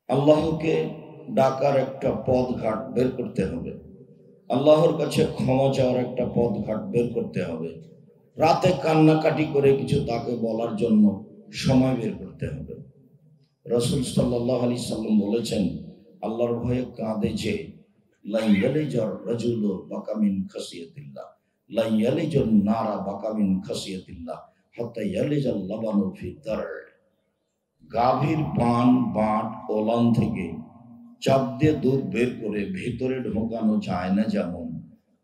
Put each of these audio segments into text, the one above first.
আল্লাহকে ডাকার একটা পথ ঘাট বের করতে হবে, আল্লাহর কাছে ক্ষমা চাওয়ার একটা পথ ঘাট বের করতে হবে, রাতে কান্নাকাটি করে কিছু তাকে বলার জন্য সময় বের করতে হবে। রাসূল সাল্লাল্লাহু আলাইহি সাল্লাম বলেছেন, আল্লাহর ভয়ে কাঁদে যে লা ইয়ালিজার রাজুলু বাকা মিন খাসিয়াতিল্লাহ, লা ইয়ালিজুন নারা বাকা মিন খাসিয়াতিল্লাহ হাত্তা ইয়ালিজাল লাবানু ফি দার। গাভীর পান বাট ওলান থেকে চাপ দিয়ে দুধ বের করে ভেতরে ঢোকানো যায় না, যেমন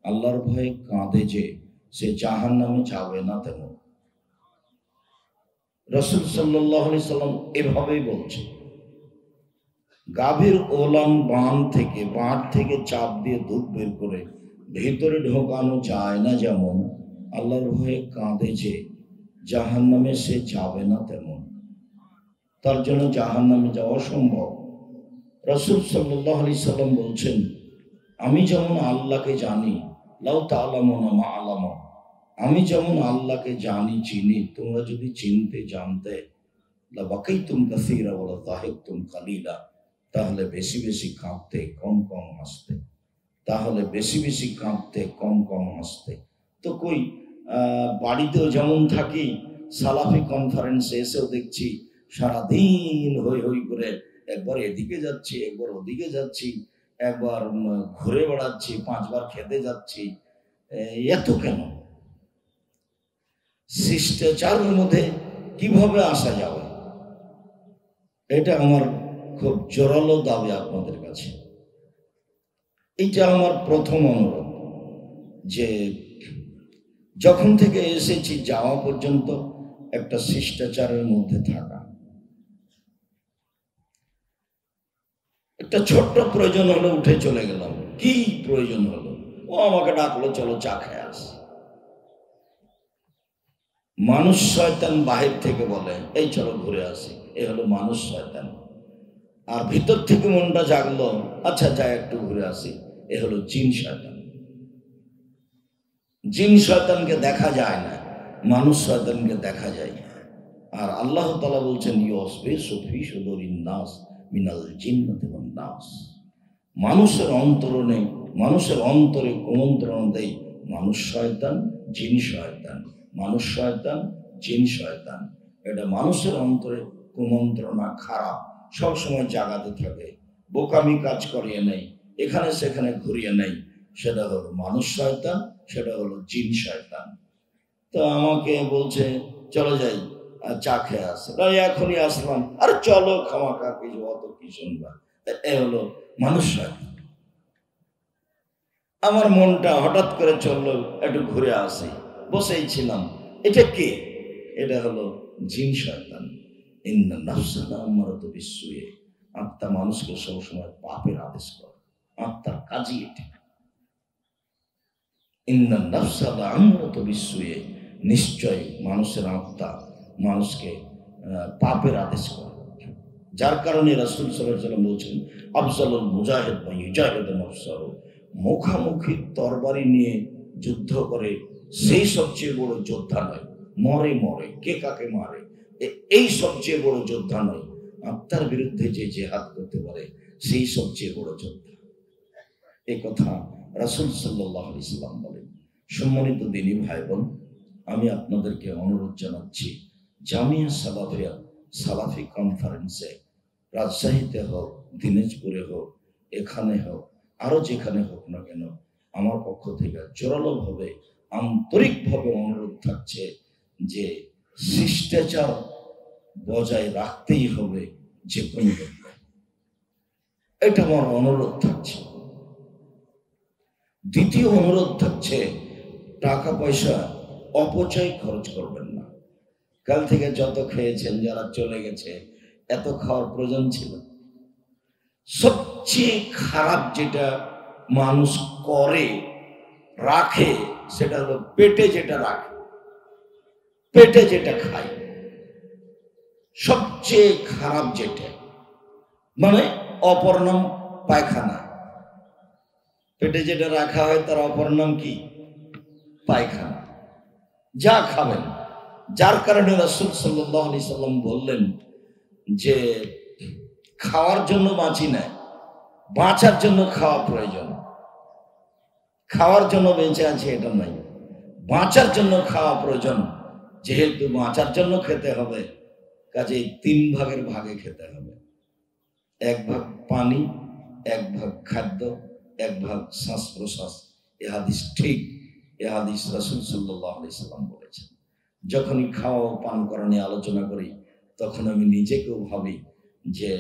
আল্লাহর ভয়ে কাঁদে যে সে জাহান্নামে যাবে না তেমন। রাসূল সাল্লাল্লাহু আলাইহি সাল্লাম এভাবেই বলছে, গাভীর ওলান বাট থেকে চাপ দিয়ে দুধ বের করে ভেতরে ঢোকানো যায় না, যেমন আল্লাহর ভয়ে কাঁদে যে জাহান্নামে সে যাবে না তেমন। তার জন্য জাহান্নামে যাওয়া সম্ভব। রাসূল সাল্লাল্লাহু আলাইহি সাল্লাম বলছেন, আমি যেমন আল্লাহকে জানি, লাউ তা'লামুনা মা আ'লামু, আমি যেমন আল্লাহকে জানি চিনি, তোমরা যদি চিনতে জানতে লা বাকাইতুম কাসীরা ওয়া লা যাহিকতুম কালিলা, তাহলে বেশি বেশি কাঁদতে কম কম হাসতে, তাহলে বেশি বেশি কাঁদতে কম কম হাসতে। তো কই বাড়িতেও যেমন থাকি, সালাফি কনফারেন্সে এসেও দেখছি সারাদিন হই হই করে একবার এদিকে যাচ্ছি, একবার ওদিকে যাচ্ছি, একবার ঘুরে বেড়াচ্ছি, 5 বার খেতে যাচ্ছি। এত কেন? শিষ্টাচারের মধ্যে কিভাবে আসা যাবে, এটা আমার খুব জোরালো দাবি আপনাদের কাছে। এইটা আমার প্রথম অনুরোধ যে যখন থেকে এসেছি যাওয়া পর্যন্ত একটা শিষ্টাচারের মধ্যে থাকা। একটা ছোট্ট প্রয়োজন হলো, উঠে চলে গেলাম। কি প্রয়োজন হলো? ও আমাকে ডাকলো, চলো চা খেয়ে আসি। মানুষ শয়তান বাহির থেকে বলে এই চলো ঘুরে আসি, এ হলো মানুষ শয়তান। আর ভিতর থেকে মনটা জাগলো, আচ্ছা যাই একটু ঘুরে আসি, এ হলো জিন শয়তান। জিন শয়তানকে দেখা যায় না, মানুষ শয়তানকে দেখা যায়। আর আল্লাহ তাআলা বলছেন, ইউসবিহু ফি সুদুরিন নাস মিনাল জিন্নাতি ওয়ান নাস। মানুষের অন্তরে কুমন্ত্রণা দেয় মানুষ শয়তান, জিন শয়তান, মানুষ শয়তান, জিন শয়তান। এটা মানুষের অন্তরে কুমন্ত্রণা খারাপ, সবসময় জাগাতে থাকে, বোকামি কাজ করিয়ে নেই, এখানে সেখানে ঘুরিয়ে নেই। সেটা হলো মানুষ শয়তান, সেটা হলো জিন শয়তান। তো আমাকে বলছে চলো যাই চা খেয়ে আসে, এখনই আসলাম, আর চলো খামাখা কিছু অত কি শুনবা। এ হলো মানুষ শয়তান। আমার মনটা হঠাৎ করে চললো একটু ঘুরে আসি, বসেই ছিলাম। এটা কে? এটা হলো জিন শয়তান। ইন্না নাফসা লাআমারাতুন বিসসুই, আত্মা মানুষকে সবসময় পাপের আদেশ করে, আত্মার কাজই এটা। ইন্না নাফসা লাআমারাতুন বিসসুই, নিশ্চয় মানুষের আত্মা মানুষকে পাপের আদেশ করে। যার কারণে রাসূল সাল্লাল্লাহু আলাইহি ওয়াসাল্লাম বলছেন, আফজালুল মুজাহিদ মান ইউজাহিদু নাফসাহু, মুখামুখি তরবারি নিয়ে যুদ্ধ করে সেই সবচেয়ে বড় যোদ্ধা নয়। মরে কে কাকে মারে এই সবচেয়ে বড় যোদ্ধা নয়, আত্মার বিরুদ্ধে যে জিহাদ করতে পারে সেই সবচেয়ে বড় যোদ্ধা। এই কথা রাসূল সাল্লাল্লাহু আলাইহি ওয়াসাল্লাম বলেন। সম্মানিত দিনী ভাই বোন, আমি আপনাদেরকে অনুরোধ জানাচ্ছি, জামিয়া সালাফিয়া সালাফি কনফারেন্সে রাজশাহীতে হোক, দিনাজপুরে হোক, এখানে হোক, আরো যেখানে হোক না কেন, আমার পক্ষ থেকে জোরালোভাবে আন্তরিকভাবে অনুরোধ থাকছে যে শিষ্টাচার বজায় রাখতেই হবে যে কোনো ব্যাপারে। এটা আমার অনুরোধ থাকছে। দ্বিতীয় অনুরোধ থাকছে, টাকা পয়সা অপচয় খরচ করবেন না। কাল থেকে যত খেয়েছেন, যারা চলে গেছে, এত খাওয়ার প্রয়োজন ছিল? সবচেয়ে খারাপ যেটা মানুষ করে, রাখে, সেটা হলো পেটে যেটা রাখে, পেটে যেটা খায়, সবচেয়ে খারাপ যেটা, মানে অপর নাম পায়খানা। পেটে যেটা রাখা হয় তার অপর নাম কি? পায়খানা। যা খাবেন। যার কারণে রাসূল সাল্লাল্লাহু আলাইহি সাল্লাম বললেন যে খাওয়ার জন্য বাঁচি না, বাঁচার জন্য খাওয়া প্রয়োজন। খাওয়ার জন্য বেঁচে আছে এটা নাই, বাঁচার জন্য খাওয়া প্রয়োজন। যেহেতু বাঁচার জন্য খেতে হবে, কাজে 3 ভাগের ভাগে খেতে হবে। 1 ভাগ পানি, 1 ভাগ খাদ্য, 1 ভাগ শ্বাস প্রশ্বাস। এ হাদিস ঠিক, এ হাদিস রাসূল সাল্লাল্লাহু আলাইহি সাল্লাম বলেছেন। যখনই খাওয়া ও পান করা নিয়ে আলোচনা করি, তখন আমি নিজেকেও ভাবি যে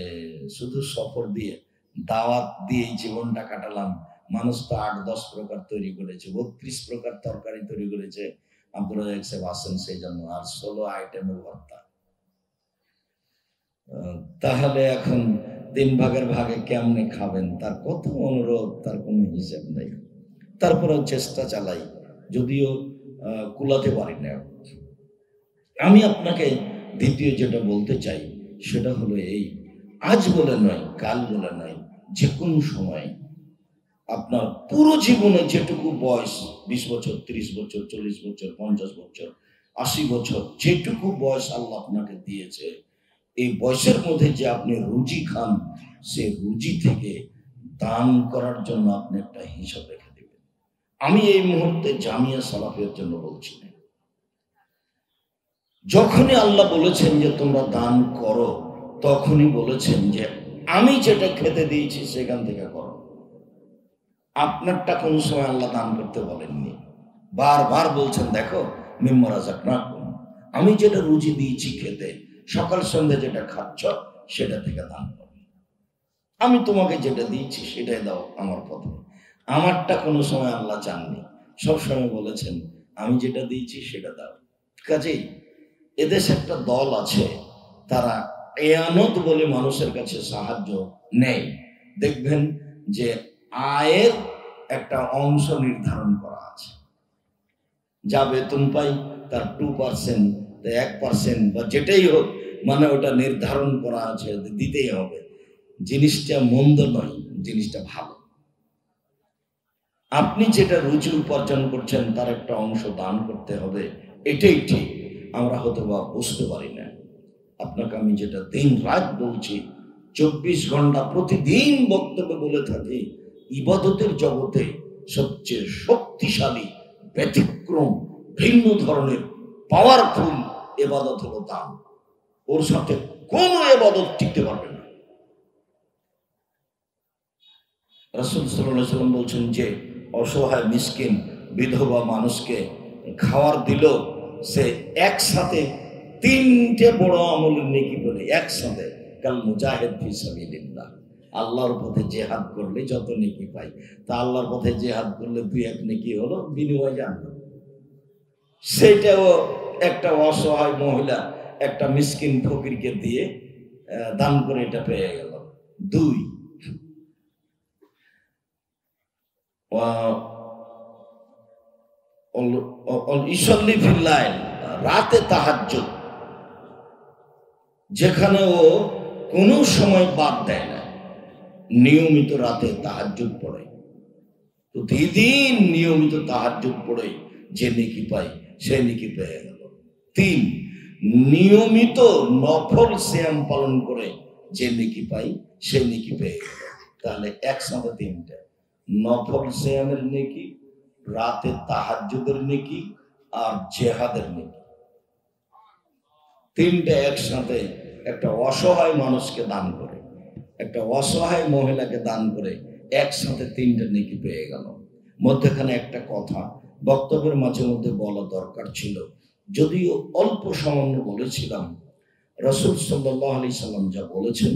শুধু সফর দিয়ে, দাওয়াত দিয়ে জীবনটা কাটালাম। মানুষ তো 8-10 প্রকার তৈরি করেছে, 32 প্রকার তরকারি তৈরি করেছে। আব্দুল রাজ্জাক সাহেব আসেন সেই জন্য, আর 16 আইটেমের ভর্তা। তাহলে এখন 3 ভাগের ভাগে কেমনে খাবেন? তার কত অনুরোধ, তার কোনো হিসাব নেই। তারপরেও চেষ্টা চালাই, যদিও কুলাতে পারি না। আমি আপনাকে দ্বিতীয় যেটা বলতে চাই সেটা হলো এই, আজ বলে নয়, কাল বলে নয়, যে কোনো সময় আপনার পুরো জীবনে যেটুকু বয়স, 20 বছর, 30 বছর, 40 বছর, 50 বছর, 80 বছর, যেটুকু বয়স আল্লাহ আপনাকে দিয়েছে, এই বয়সের মধ্যে যে আপনি রুজি খান, সে রুজি থেকে দান করার জন্য আপনি একটা হিসাব রেখে দেবেন। আমি এই মুহূর্তে জামিয়া সালাফিয়ার জন্য বলছি না। যখনই আল্লাহ বলেছেন যে তোমরা দান করো, তখনই বলেছেন যে আমি যেটা খেতে দিয়েছি সেখান থেকে করো। আপনারটা কোন সময় আল্লাহ দান করতে বলেননি। বারবার বলছেন, দেখো মিম্মা রাযাকনাকুম, আমি যেটা রুজি দিয়েছি খেতে, সকাল সন্ধ্যা যেটা খাচ্ছ সেটা থেকে দান করো। আমি তোমাকে যেটা দিয়েছি সেটাই দাও আমার পথে। আমারটা কোনো সময় আল্লাহ চাননি, সবসময় বলেছেন আমি যেটা দিয়েছি সেটা দাও। কাজেই এদেশে একটা দল আছে, তারা এয়ানত বলে মানুষের কাছে সাহায্য নেয়। দেখবেন যে আয়ের একটা অংশ নির্ধারণ করা আছে, যা বেতন পাই তার 2%, 1% বা যেটাই হোক, মানে ওটা নির্ধারণ করা আছে, দিতেই হবে। জিনিসটা মন্দ নয়, জিনিসটা ভালো। আপনি যেটা রুজি উপার্জন করছেন তার একটা অংশ দান করতে হবে, এটাই ঠিক। আমরা হয়তো বা বুঝতে পারি না। আপনাকে আমি যেটা দিন রাত বলছি, 24 ঘন্টা প্রতিদিন বক্তব্যে বলে থাকি, ইবাদতের জগতে সবচেয়ে শক্তিশালী, ব্যতিক্রম, ভিন্ন ধরনের পাওয়ারফুল ইবাদত হলো দান। ওর সাথে কোনো ইবাদত টিকতে পারবে না। রাসূল সাল্লাল্লাহু আলাইহি ওয়াসাল্লাম বলছেন যে অসহায় মিসকিন বিধবা মানুষকে খাওয়ার দিল, সে একসাথে 3টে বড় আমলের নেকি বলে, একসাথে কাল মুজাহিদ ফি সাবিলিল্লাহ, আল্লাহর পথে জিহাদ করলে যত নেকি পাই, তা আল্লাহর পথে জিহাদ করলে 2-1 নেকি হলো, বিনিময় জান্নাত। সেটাও একটা অসহায় মহিলা একটা মিসকিন ফকিরকে দিয়ে দান করে এটা পেয়ে গেল। 2, ইসল্লি ফিল লাইল, রাতে তাহাজ্জুদ, যেখানে ও কোনো সময় বাদ দেয় না, নিয়মিত রাতে তাহাজ্জুদ পড়ে, প্রতিদিন নিয়মিত তাহাজ্জুদ পড়ে যে নেকি পায় সে নেকি পেয়ে গেল। 3, নিয়মিত নফল সিয়াম পালন করে যে নেকি পাই সে নেকি পেয়ে গেল। তাহলে একসাথে 3টে, নফল সিয়ামের নেকি, রাতে তাহাজ্জুদের নেকি, আর জিহাদের নেকি, 3টে একসাথে। একটা অসহায় মানুষকে দান করে, একটা অসহায় মহিলাকে দান করে, একসাথে 3টে নেকি পেয়ে গেল। মধ্যখানে একটা কথা বক্তব্যের মাঝে মধ্যে বলা দরকার ছিল, যদিও অল্প সামান্য বলেছিলাম। রাসূল সাল্লাল্লাহু আলাইহি সাল্লাম যা বলেছেন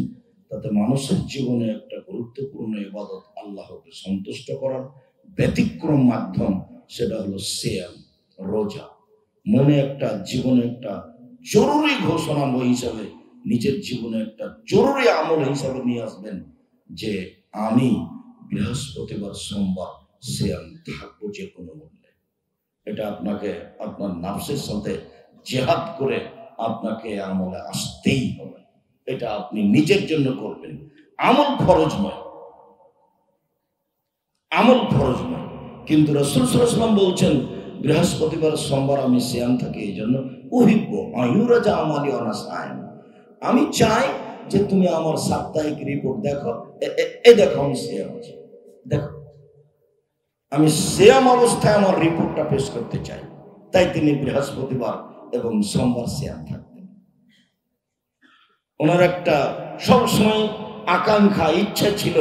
তাতে মানুষের জীবনে একটা গুরুত্বপূর্ণ ইবাদত, আল্লাহকে সন্তুষ্ট করার ব্যতিক্রম মাধ্যম, সেটা হলো সিয়াম, রোজা। মনে একটা, জীবনে একটা জরুরি ঘোষণা হিসাবে, নিজের জীবনে একটা জরুরি আমল হিসাবে নিয়ে আসবেন যে আমি বৃহস্পতিবার সোমবার সিয়াম থাকবো যে কোনো মূল্যে। এটা আপনাকে আপনার নাফসের সাথে জিহাদ করে আপনাকে আমলে আসতেই হবে। এটা আপনি নিজের জন্য করবেন, আমল ফরজ নয়, আমল ফরজ নয়। কিন্তু রাসূল সাল্লাল্লাহু আলাইহি ওয়াসাল্লাম বলছেন বৃহস্পতিবার সোমবার আমি সিয়াম থাকি, এই জন্য উহিব্বু আইয়ুরাজা আমালি ওয়া নাসাইম, আমি চাই যে তুমি আমার সাপ্তাহিক রিপোর্ট দেখো, দেখো আমি সিয়াম আছি, দেখো আমি সিয়াম অবস্থায় আমার রিপোর্টটা পেশ করতে চাই। তাই তিনি বৃহস্পতিবার এবং সোমবার সিয়াম থাকতেন। ওনার একটা সবসময় আকাঙ্ক্ষা, ইচ্ছা ছিল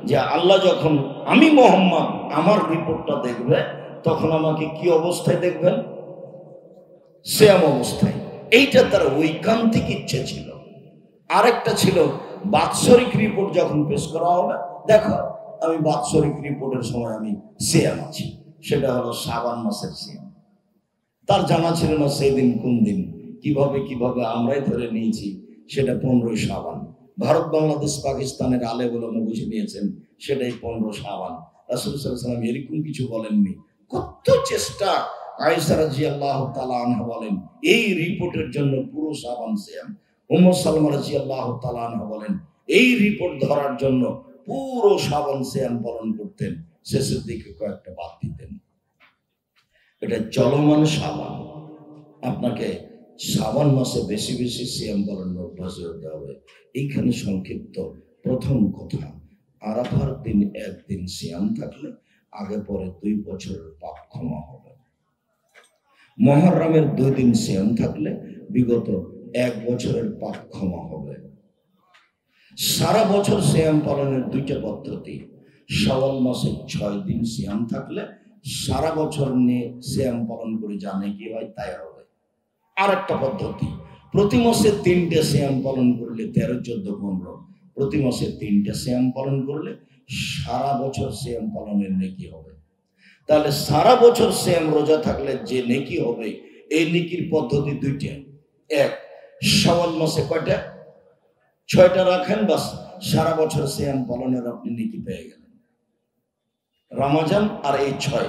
যে আল্লাহ যখন আমি মোহাম্মদ আমার রিপোর্টটা দেখবে, তখন আমাকে কি অবস্থায় দেখবেন? সিয়াম অবস্থায়। এইটা তার ঐকান্তিক ইচ্ছে ছিল। আরেকটা ছিল বাৎসরিক রিপোর্ট যখন পেশ করা হবে, দেখো আমি বাৎসরিক রিপোর্টের সময় আমি সিয়াম আছি। সেটা হলো শাবান মাসের সিয়াম। তার জানা ছিল না সেদিন কোন দিন, কিভাবে আমরাই ধরে নিয়েছি সেটা 15 শাবান। ভারত বাংলাদেশ পাকিস্তানের আলে বলে বুঝে নিয়েছেন সেটাই 15 শাবান। রাসূল সাল্লাল্লাহু আলাইহি ওয়াসাল্লাম এরকম কিছু বলেননি। কত চেষ্টা। আয়েশা রাদিয়াল্লাহু তাআলা আনহা বলেন এই রিপোর্টের জন্য পুরো শাবান সিয়াম। উম্মু সালমা রাদিয়াল্লাহু তাআলা আনহা বলেন এই রিপোর্ট ধরার জন্য পুরো শাবান সিয়াম পালন করতেন, শেষের দিকে কয়েকটা বাদ দিতেন। এটা চলমান শাবান। আপনাকে শাবান মাসে বেশি বেশি সিয়াম পালনের অভ্যাস হতে হবে। এইখানে সংক্ষিপ্ত প্রথম কথা, আরাফার দিন একদিন সিয়াম থাকলে আগে পরে 2 বছরের পাপ ক্ষমা হবে। মুহররমের 2 দিন সিয়াম থাকলে বিগত 1 বছরের পাপ ক্ষমা হবে। সারা বছর সিয়াম পালনের 2টা পদ্ধতি। শাওয়াল মাসে 6 দিন সিয়াম থাকলে সারা বছর নিয়ে সিয়াম পালন করে জানে কি হয় তাই হবে। আর একটা পদ্ধতি, প্রতি মাসে 3টে সিয়াম পালন করলে 13, 14, 15, প্রতি মাসে 3টে সিয়াম পালন করলে সারা বছর সিয়াম পালনের নেকি হবে। তাহলে সারা বছর সিয়াম রোজা থাকলে যে নেকি হবে, এই নেকির পদ্ধতি 2টা। এক, শাওয়াল মাসে কয়টা? 6টা রাখেন, বাস সারা বছর সিয়াম পালনের আপনি নেকি পেয়ে গেলেন। রমজান আর এই 6,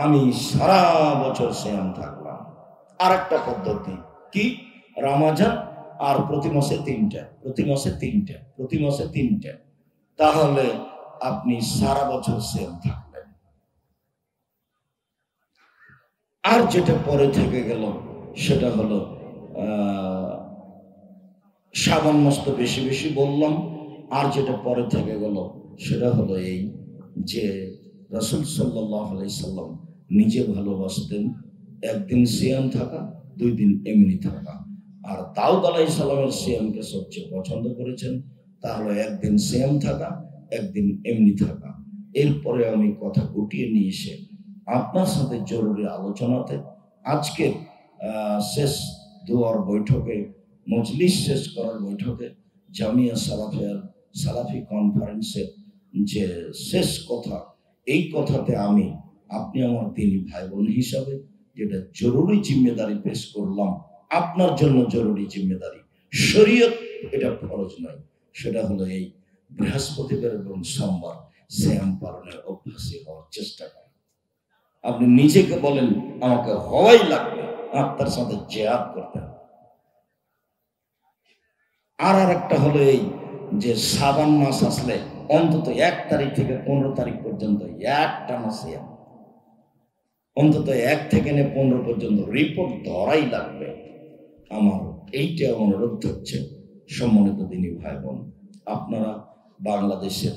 আমি সারা বছর সিয়াম থাকলাম। আর একটা পদ্ধতি কি? রমজান আর প্রতি মাসে 3টা, প্রতি মাসে 3টা, প্রতি মাসে 3টা, তাহলে আপনি সারা বছর সিয়াম থাকলেন। আর যেটা পরে থেকে গেল সেটা হলো শাবান মাস তো বেশি বেশি বললাম। আর যেটা পরে থেকে গেল সেটা হলো এই যে রাসূল সাল্লাল্লাহু আলাইহি সাল্লাম নিজে ভালোবাসতেন একদিন সিয়াম থাকা, 2 দিন এমনি থাকা। আর দাউদ আলাইহিস সালামের সিয়ামকে সবচেয়ে পছন্দ করেছেন, তাহলে একদিন সিয়াম থাকা, একদিন এমনি থাকা। এরপরে আমি কথা গুটিয়ে নিয়ে এসে আপনার সাথে জরুরি আলোচনাতে আজকের শেষ দুয়ার বৈঠকে, মজলিস শেষ করার বৈঠকে, জামিয়া সালাফিয়ার সালাফি কনফারেন্সের যে শেষ কথা, এই কথাতে আপনি আমার দিনী ভাই বোন হিসাবে যেটা জরুরি জিম্মেদারি পেশ করলাম, আপনার জন্য জরুরি জিম্মেদারি, শরীয়ত এটা ফরজ নয়, সেটা হলো এই বৃহস্পতিবার এবং সোমবার সিয়াম পালনের অভ্যাসী হওয়ার চেষ্টা করেন। আপনি নিজেকে বলেন আমাকে হওয়াই লাগবে, আত্মার সাথে জিহাদ করতে হবে। আর একটা হলো এই যে শাবান মাস আসলে অন্তত 1 তারিখ থেকে 15 তারিখ পর্যন্ত একটা মাসে অন্তত 1 থেকে 15 পর্যন্ত রিপোর্ট ধরাই লাগবে। আমার এইটা অনুরোধ হচ্ছে, সম্মানিত দিনী ভাই বোন, আপনারা বাংলাদেশের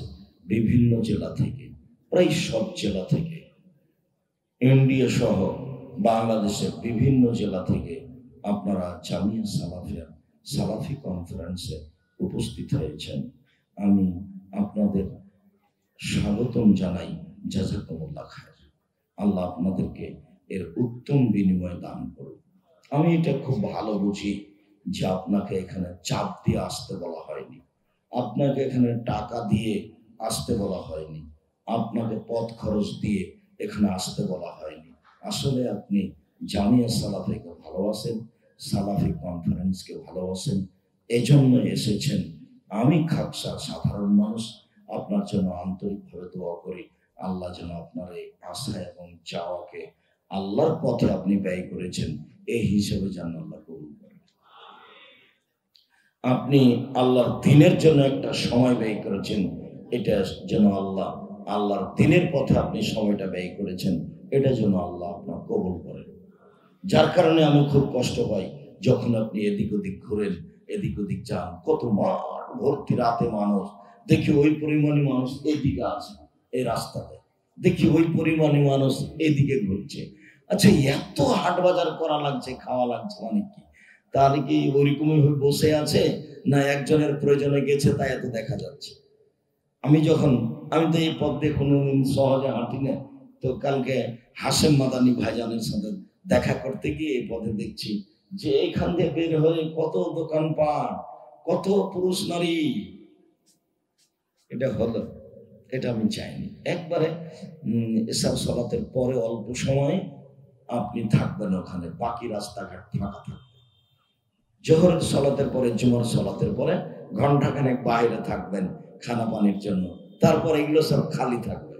বিভিন্ন জেলা থেকে, প্রায় সব জেলা থেকে, ইন্ডিয়া সহ বাংলাদেশের বিভিন্ন জেলা থেকে আপনারা জামিয়া সালাফিয়া সালাফি কনফারেন্সে উপস্থিত হয়েছেন। আমি আপনাদের স্বাগতম জানাই। জাযাকুমুল্লাহ খায়র। আল্লাহ আপনাদেরকে এর উত্তম বিনিময় দান করুন। আমি এটা খুব ভালো বুঝি যে আপনাকে এখানে চাপ দিয়ে আসতে বলা হয়নি, আপনাকে এখানে টাকা দিয়ে আসতে বলা হয়নি, আপনাকে পথ খরচ দিয়ে এখানে আসতে বলা হয়নি। আসলে আপনি জামিয়া সালাফিকে ভালোবাসেন, সালাফি কনফারেন্সকে ভালোবাসেন, এজন্য এসেছেন। আমি খাকসা সাধারণ মানুষ, আপনার জন্য আন্তরিকভাবে দোয়া করি আল্লাহ যেন আপনার এই আশা এবং চাওয়াকে আল্লাহর পথে আপনি ব্যয় করেছেন এই হিসেবে যেন আল্লাহ কবুল করেন। আপনি আল্লাহর দ্বীনের জন্য একটা সময় ব্যয় করেছেন, এটা যেন আল্লাহর দ্বীনের পথে আপনি সময়টা ব্যয় করেছেন, এটা যেন আল্লাহ আপনার কবুল করেন। যার কারণে আমি খুব কষ্ট পাই যখন আপনি এদিক ওদিক ঘুরেন, এদিক ওদিক যান, কত মাঠ ভর্তি, রাতে মানুষ দেখি ওই পরিমাণে মানুষ এদিকে আছে, এই রাস্তাতে দেখি ওই পরিমাণে মানুষ এদিকে ঘুরছে। আচ্ছা, এত হাট বাজার করা লাগছে, খাওয়া লাগছে, মানে কি তার কি ওইরকমই বসে আছে, না একজনের প্রয়োজনে গেছে তাই এত দেখা যাচ্ছে? আমি তো এই পথ দিয়ে কোনোদিন সহজে হাঁটি না, তো কালকে হাশেম মাদানি ভাইজানের সাথে দেখা করতে গিয়ে এই পথে দেখছি যে এখান দিয়ে বের হয়ে কত দোকানপাট, কত পুরুষ নারী। এটা হলো, এটা আমি চাইনি। একবারে এসব সালাতের পরে অল্প সময় আপনি থাকবেন ওখানে, বাকি রাস্তাঘাট ফাঁকা থাকবে। জোহরের সালাতের পরে, জুমার সালাতের পরে ঘন্টাখানেক বাইরে থাকবেন খানা পানির জন্য, তারপর এগুলো সব খালি থাকবে।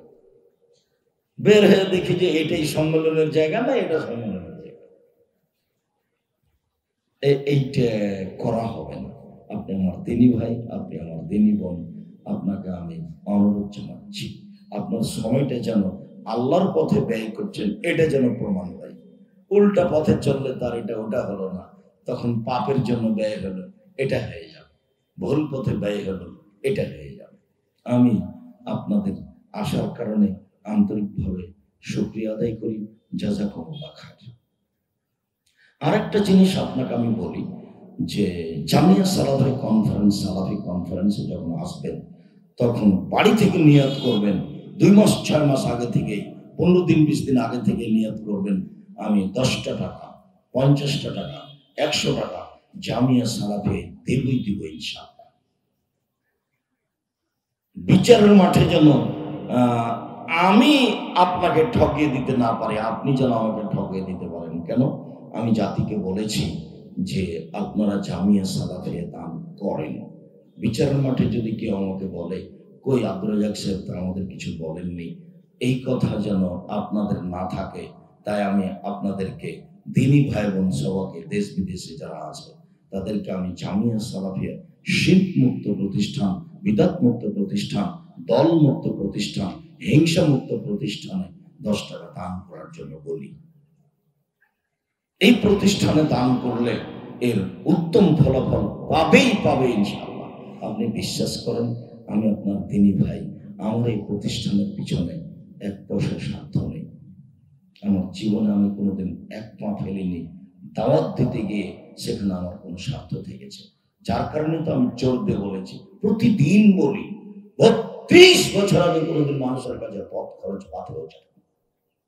বের হয়ে দেখি যে এটাই সম্মেলনের জায়গা না, এটা সম্মেলনের জায়গা, এইটা করা হবে না। আপনি আমার দিনী ভাই, আপনি আমার দিনী বোন, আপনাকে আমি অনুরোধ জানাচ্ছি, আপনার সময়টা যেন আল্লাহর পথে ব্যয় করছেন এটা যেন প্রমাণ হয়। উল্টা পথে চললে তার এটা ওটা হলো না, তখন পাপের জন্য ব্যয় হলো, এটা হয়ে যাবে। ভুল পথে ব্যয় হলো, এটা হয়ে যাবে। আমি আপনাদের আসার কারণে আন্তরিকভাবে শুকরিয়া আদায় করি। জাযাকুমুল্লাহ খাইর। আরেকটা জিনিস আপনাকে আমি বলি যে জামিয়া সালাফি কনফারেন্সে যখন আসবেন তখন বাড়ি থেকে নিয়ত করবেন, 2 মাস 6 মাস আগে থেকে, 15 দিন 20 দিন আগে থেকে নিয়ত করবেন, আমি 10টা টাকা, 50টা টাকা, 100 টাকা জামিয়া সালাফে দিব ইনশাআল্লাহ। বিচারের মাঠে যেন আমি আপনাকে ঠকিয়ে দিতে না পারি, আপনি যেন আমাকে ঠকিয়ে দিতে পারেন। কেন? আমি জাতিকে বলেছি যে আপনারা জামিয়া সালাফে দান করেন। বিচারের মাঠে যদি কেউ আমাকে বলে কই আব্দুর রাজ্জাক সাহেব তো আমাদের কিছু বলেননি, এই কথা যেন আপনাদের না থাকে, তাই আমি আপনাদেরকে দিনী ভাই বোন সবাইকে, দেশ বিদেশে যারা আছে তাদেরকে আমি জামিয়া সালাফিয়া শিরক মুক্ত প্রতিষ্ঠান, বিদআত মুক্ত প্রতিষ্ঠান, দল মুক্ত প্রতিষ্ঠান, হিংসা মুক্ত প্রতিষ্ঠানে 10 টাকা দান করার জন্য বলি। এই প্রতিষ্ঠানে দান করলে এর উত্তম ফলাফল পাবে ইনশাআল্লাহ। আপনি বিশ্বাস করেন, আমি আপনার দিনী ভাই, আমার এই প্রতিষ্ঠানের পিছনে 1 পয়সা স্বার্থ নেই। আমার জীবনে আমি কোনোদিন 1 পা ফেলিনি। দাওয়াত দিতে গিয়ে সেখানে আমার কোনো স্বার্থ থেকেছে, যার কারণে তো আমি জোর দিয়ে বলেছি, প্রতিদিন বলি, 32 বছর আমি কোনোদিন মানুষের কাছে পথ খরচ পাথর